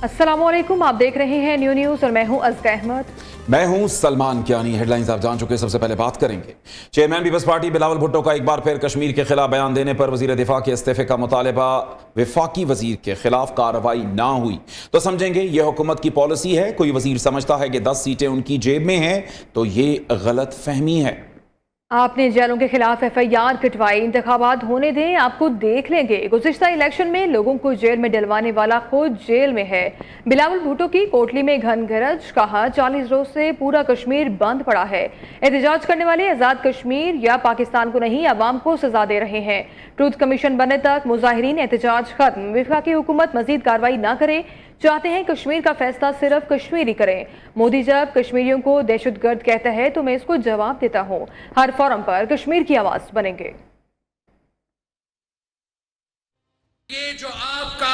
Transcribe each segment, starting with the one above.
अस्सलामुअलैकुम, आप देख रहे हैं न्यू न्यूज़ और मैं हूं अज़का अहमद। मैं हूं सलमान कियानी। हेडलाइंस आप जान चुके, सबसे पहले बात करेंगे। चेयरमैन पीपल्स पार्टी बिलावल भुट्टो का एक बार फिर कश्मीर के खिलाफ बयान देने पर वजीर दिफा के इस्तीफे का मुतालबा। वफाकी वजीर के खिलाफ कार्रवाई ना हुई तो समझेंगे ये हुकूमत की पॉलिसी है। कोई वजीर समझता है कि 10 सीटें उनकी जेब में हैं तो ये गलत फहमी है। आपने जेलों के खिलाफ FIR कटवाई, इंतखाबात होने दें, आपको देख लेंगे। गुज़िश्ता इलेक्शन में लोगों को जेल में डलवाने वाला खुद जेल में है। बिलावल भुट्टो की कोटली में घन गरज, कहा 40 रोज से पूरा कश्मीर बंद पड़ा है। एहतजाज करने वाले आज़ाद कश्मीर या पाकिस्तान को नहीं, अवाम को सजा दे रहे हैं। ट्रूथ कमीशन बनने तक मुजाहिरीन एहतजाज खत्म। वफाकी हुकूमत मजीद कार्रवाई ना करे, चाहते हैं कश्मीर का फैसला सिर्फ कश्मीर ही करें। मोदी जब कश्मीरियों को दहशतगर्द कहता है तो मैं इसको जवाब देता हूं। हर फोरम पर कश्मीर की आवाज बनेंगे। ये जो आपका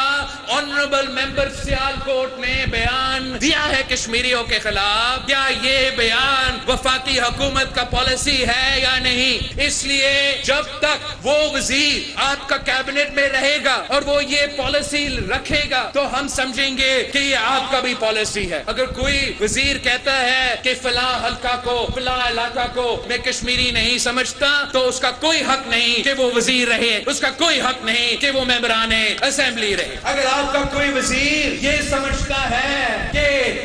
ऑनरेबल मेंबर सियालकोट ने बयान दिया है कश्मीरियों के खिलाफ, क्या ये बयान वफाकी हुकूमत का पॉलिसी है या नहीं? इसलिए जब तक वो वजीर आपका कैबिनेट में रहेगा और वो ये पॉलिसी रखेगा तो हम समझेंगे कि ये आपका भी पॉलिसी है। अगर कोई वजीर कहता है कि फला हल्का को, फला इलाका को मैं कश्मीरी नहीं समझता, तो उसका कोई हक नहीं कि वो वजीर रहे, उसका कोई हक नहीं कि वो मेंबर असेंबली रहे। अगर आपका कोई वजीर ये समझता है कि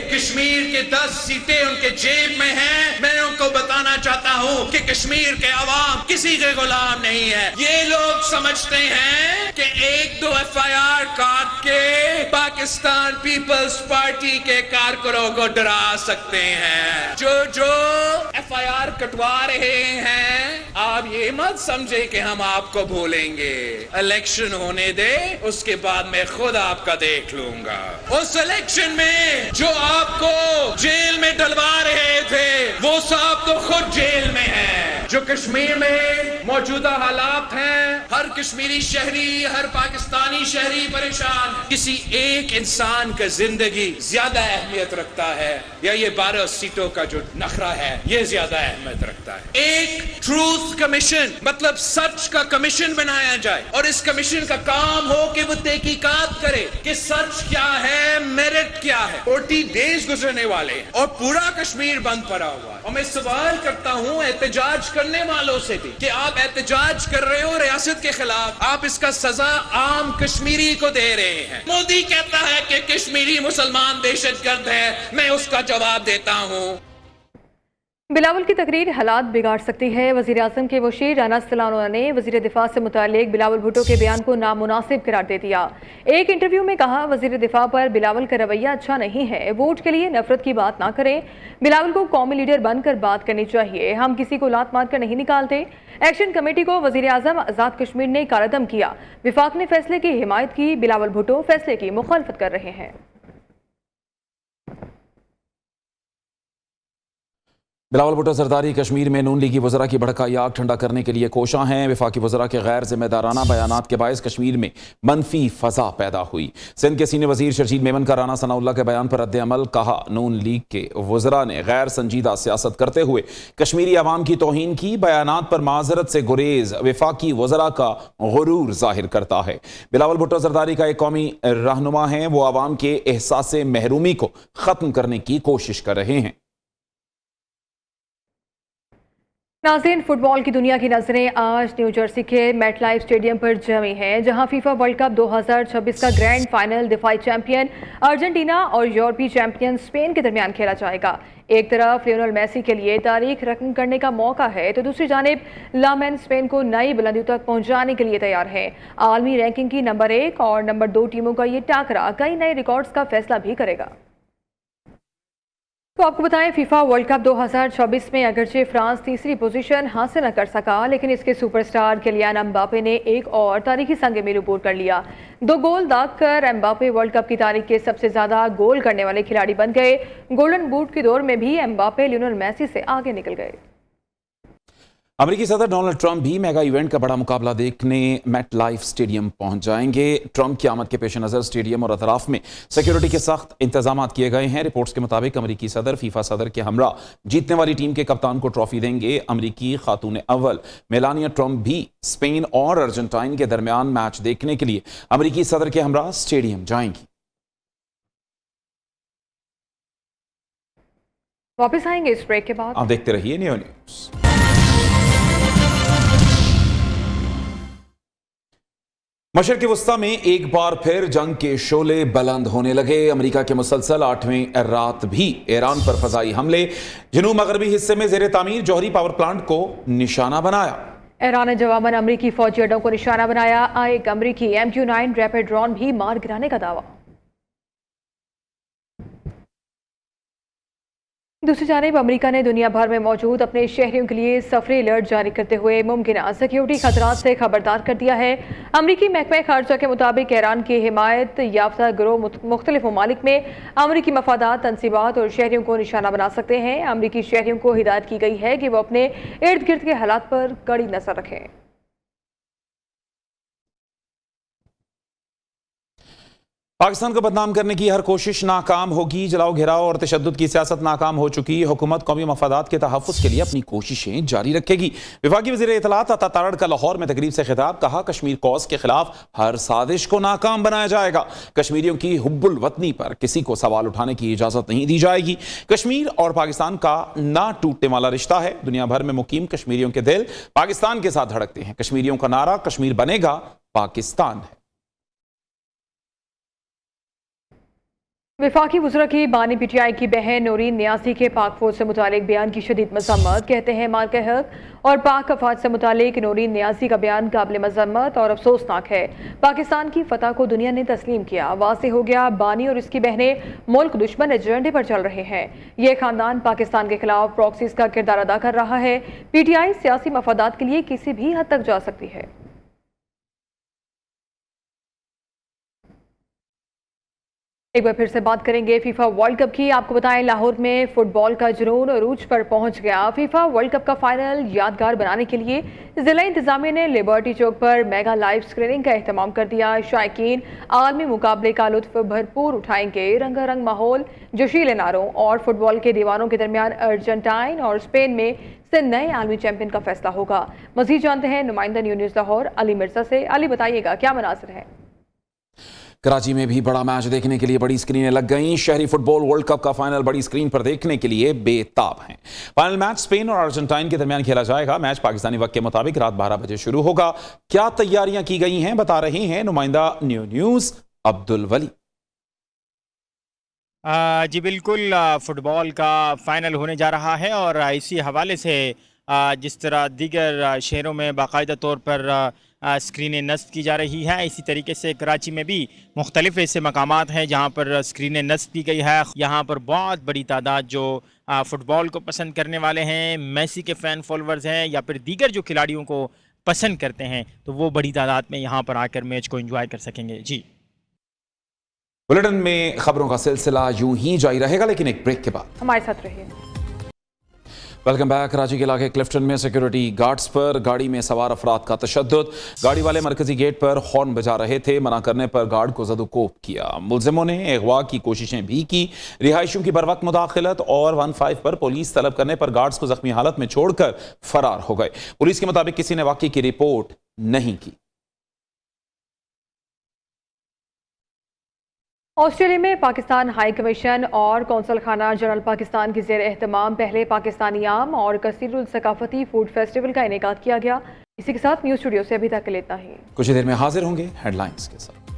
कश्मीर के 10 सीटें उनके जेब में हैं, मैं उनको बताना चाहता हूं कि कश्मीर के अवाम किसी के गुलाम नहीं है। ये लोग समझते हैं कि 1-2 FIR काट के पाकिस्तान पीपल्स पार्टी के कारकुनों को डरा सकते हैं। जो FIR कटवा रहे हैं, आप ये मत समझे कि हम आपको भूलेंगे। इलेक्शन होने दे, उसके बाद मैं खुद आपका देख लूंगा। उस इलेक्शन में जो आपको जेल में डलवा रहे थे वो साहब तो खुद जेल में हैं। जो कश्मीर में मौजूदा हालात हैं, हर कश्मीरी शहरी, हर पाकिस्तानी शहरी परेशान। किसी एक इंसान का जिंदगी ज्यादा अहमियत रखता है या ये 12 सीटों का जो नखरा है ये ज्यादा अहमियत रखता है? एक ट्रूथ कमीशन, मतलब सच का कमीशन बनाया जाए और इस कमीशन का काम हो कि वो तहकीकात करे कि सच क्या है, मेरिट क्या है। 40 डेज गुजरने वाले हैं और पूरा कश्मीर बंद पड़ा हुआ है। और मैं सवाल करता हूं एहतजाज करने वालों से भी कि आप एहतजाज कर रहे हो रियासत के खिलाफ, आप इसका सजा आम कश्मीरी को दे रहे हैं। मोदी कहता है कि कश्मीरी मुसलमान दहशतगर्द है, मैं उसका जवाब देता हूं। बिलावल की तकरीर हालात बिगाड़ सकती है। वज़ीर आज़म के वज़ीर राना सलाउल्लाह ने वज़ीर दिफा से मुतालिक बिलावल भुट्टो के बयान को नामुनासिब करार दे दिया। एक इंटरव्यू में कहा, वज़ीर दिफा पर बिलावल का रवैया अच्छा नहीं है, वोट के लिए नफरत की बात ना करें। बिलावल को कौमी लीडर बनकर बात करनी चाहिए, हम किसी को लात मार कर नहीं निकालते। एक्शन कमेटी को वज़ीर आज़म आज़ाद कश्मीर ने कारदम किया। विफाक ने फैसले की हिमायत की, बिलावल भुट्टो फैसले की मुखालफत कर रहे हैं। बिलावल भुट्टो जरदारी कश्मीर में नून लीगी वज़रा की भड़काई आग ठंडा करने के लिए कोशा हैं। वफाकी वज़रा के गैर जिम्मेदाराना बयानात के बायस कश्मीर में मनफी फ़ज़ा पैदा हुई। सिंध के सीनियर वज़ीर शर्जील मेमन का राना सनाउल्लाह के बयान पर रद्द-ए-अमल, कहा नून लीग के वज़रा ने गैर संजीदा सियासत करते हुए कश्मीरी अवाम की तौहीन की। बयानात पर माजरत से गुरेज वफाकी वज़रा का गुरूर जाहिर करता है। बिलावल भुट्टो जरदारी का एक कौमी रहनुमा है, वो अवाम के एहसास महरूमी को ख़त्म करने की कोशिश कर रहे हैं। नाज़रीन, फुटबॉल की दुनिया की नजरें आज न्यू जर्सी के मेटलाइफ स्टेडियम पर जमी हैं, जहां फीफा वर्ल्ड कप 2026 का ग्रैंड फाइनल दिफाई चैंपियन अर्जेंटीना और यूरोपीय चैंपियन स्पेन के दरमियान खेला जाएगा। एक तरफ लियोनेल मेसी के लिए तारीख रकम करने का मौका है तो दूसरी जानिब लामेन स्पेन को नई बुलंदियों तक पहुंचाने के लिए तैयार है। आलमी रैंकिंग की नंबर 1 और नंबर 2 टीमों का ये टाकरा कई नए रिकॉर्ड्स का फैसला भी करेगा। तो आपको बताएं, फीफा वर्ल्ड कप 2026 में अगरचे फ्रांस तीसरी पोजीशन हासिल न कर सका, लेकिन इसके सुपरस्टार किलियान एम्बापे ने एक और तारीखी संग में रुपोर कर लिया। 2 गोल दागकर एम्बापे वर्ल्ड कप की तारीख के सबसे ज्यादा गोल करने वाले खिलाड़ी बन गए। गोल्डन बूट की दौड़ में भी एम्बापे लियोनेल मेसी से आगे निकल गए। अमेरिकी सदर डोनाल्ड ट्रंप भी मेगा इवेंट का बड़ा मुकाबला देखने मेट लाइफ स्टेडियम पहुंच जाएंगे। ट्रंप की आमद के पेश नज़र स्टेडियम और अतराफ में सिक्योरिटी के सख्त इंतजाम किए गए हैं। रिपोर्ट्स के मुताबिक अमेरिकी सदर फीफा सदर के हमरा जीतने वाली टीम के कप्तान को ट्रॉफी देंगे। अमेरिकी खातून अव्वल मेलानिया ट्रंप भी स्पेन और अर्जेंटाइन के दरमियान मैच देखने के लिए अमेरिकी सदर के हमरा स्टेडियम जाएंगी। वापस आएंगे इस ब्रेक के बाद। आप देखते रहिए न्यू न्यूज। मशरिक़ वस्ता में एक बार फिर जंग के शोले बुलंद होने लगे। अमेरिका के मुसलसल 8वें रात भी ईरान पर फजाई हमले, जनूब मगरबी हिस्से में जेर तामीर जौहरी पावर प्लांट को निशाना बनाया। ईरान ने जवाबन अमरीकी फौजी अड्डों को निशाना बनाया। एक अमरीकी MQ-9 रैपिड ड्रोन भी मार गिराने का दावा। दूसरी जानिब अमेरिका ने दुनिया भर में मौजूद अपने शहरियों के लिए सफरी अलर्ट जारी करते हुए मुमकिन सिक्योरिटी खतरात से खबरदार कर दिया है। अमरीकी महकमा खारजा के मुताबिक ईरान की हिमायत याफ्ता गिरोह मुख्तलिफ ममालिक में अमरीकी मफादात, तनसीबात और शहरियों को निशाना बना सकते हैं। अमरीकी शहरियों को हिदायत की गई है कि वो अपने इर्द गिर्द के हालात पर कड़ी नजर रखें। पाकिस्तान को बदनाम करने की हर कोशिश नाकाम होगी। जलाओ घेराव और तशद्दुद की सियासत नाकाम हो चुकी। हुकूमत कौमी मफादात के तहफ़्फ़ुज़ के लिए अपनी कोशिशें जारी रखेगी। वफाकी वज़ीर इत्तलात अता तारड़ का लाहौर में तकरीब से खिताब, कहा कश्मीर कॉज के खिलाफ हर साजिश को नाकाम बनाया जाएगा। कश्मीरियों की हुब्बुल वतनी पर किसी को सवाल उठाने की इजाज़त नहीं दी जाएगी। कश्मीर और पाकिस्तान का ना टूटने वाला रिश्ता है। दुनिया भर में मुकीम कश्मीरियों के दिल पाकिस्तान के साथ धड़कते हैं। कश्मीरियों का नारा कश्मीर बनेगा पाकिस्तान है। वफाकी वज़रा की बानी PTI की बहन नूरीन नियासी के पाक फौज से मुतालिक बयान की शदीद मज़म्मत। कहते हैं मार्के हक और पाक अफवाज से मुतालिक नूरीन नियासी का बयान काबिल मज़म्मत और अफसोसनाक है। पाकिस्तान की फतह को दुनिया ने तस्लीम किया। वाज़ेह हो गया बानी और इसकी बहनें मुल्क दुश्मन एजेंडे पर चल रहे हैं। यह खानदान पाकिस्तान के खिलाफ प्रॉक्सीज का किरदार अदा कर रहा है। PTI सियासी मफादात के लिए किसी भी हद तक जा सकती है। एक बार फिर से बात करेंगे फीफा वर्ल्ड कप की। आपको बताएं लाहौर में फुटबॉल का जुनून अरूज पर पहुंच गया। फीफा वर्ल्ड कप का फाइनल यादगार बनाने के लिए जिला इंतजामिया ने लिबर्टी चौक पर मेगा लाइव स्क्रीनिंग का एहतमाम कर दिया। शायकीन आलमी मुकाबले का लुत्फ भरपूर उठाएंगे। रंगारंग माहौल, जोशीले नारों और फुटबॉल के दीवानों के दरमियान अर्जेंटाइन और स्पेन में से नए आलमी चैंपियन का फैसला होगा। मजीद जानते हैं नुमाइंदा न्यूज़ लाहौर अली मिर्जा से। अली, बताइएगा क्या मनासिर है? कराची में भी बड़ा मैच देखने के लिए बड़ी स्क्रीनें लग गईं। शहरी फुटबॉल वर्ल्ड कप का फाइनल बड़ी स्क्रीन पर देखने के लिए बेताब हैं। फाइनल मैच स्पेन और अर्जेंटाइन के दरमियान खेला जाएगा। मैच पाकिस्तानी वक्त के मुताबिक रात 12 बजे शुरू होगा। क्या तैयारियां की गई हैं, बता रहे हैं नुमाइंदा न्यूज़ अब्दुल वली। जी बिल्कुल, फुटबॉल का फाइनल होने जा रहा है और इसी हवाले से जिस तरह दीगर शहरों में बाकायदा तौर पर स्क्रीनें नस्ब की जा रही है, इसी तरीके से कराची में भी मुख्तलिफ ऐसे मकामात हैं जहाँ पर स्क्रीनें नस्ब की गई है। यहाँ पर बहुत बड़ी तादाद जो फ़ुटबॉल को पसंद करने वाले हैं, मेसी के फ़ैन फॉलोअर्स हैं या फिर दीगर जो खिलाड़ियों को पसंद करते हैं, तो वो बड़ी तादाद में यहाँ पर आकर मैच को एंजॉय कर सकेंगे। जी, बुलेटिन में खबरों का सिलसिला यूं ही जारी रहेगा, लेकिन एक ब्रेक के बाद हमारे साथ रहिए। Welcome back. कराची के इलाके क्लिफ्टन में सिक्योरिटी गार्ड्स पर गाड़ी में सवार अफराद का तशद्दुद। गाड़ी वाले मरकजी गेट पर हॉर्न बजा रहे थे। मना करने पर गार्ड को ज़दोकोप किया। मुलजिमों ने अगवा की कोशिशें भी की। रिहायशियों की बरवक्त मुदाखलत और 15 पर पुलिस तलब करने पर गार्ड्स को जख्मी हालत में छोड़कर फरार हो गए। पुलिस के मुताबिक किसी ने वाक़ये की रिपोर्ट नहीं की। ऑस्ट्रेलिया में पाकिस्तान हाई कमीशन और कौंसल खाना जनरल पाकिस्तान की ज़ेर एहतमाम पहले पाकिस्तानी आम और कसीरुल सकाफती फूड फेस्टिवल का इनेकाद किया गया। इसी के साथ न्यूज़ स्टूडियो से अभी तक के लिए इतना ही। कुछ देर में हाजिर होंगे हेडलाइंस के साथ।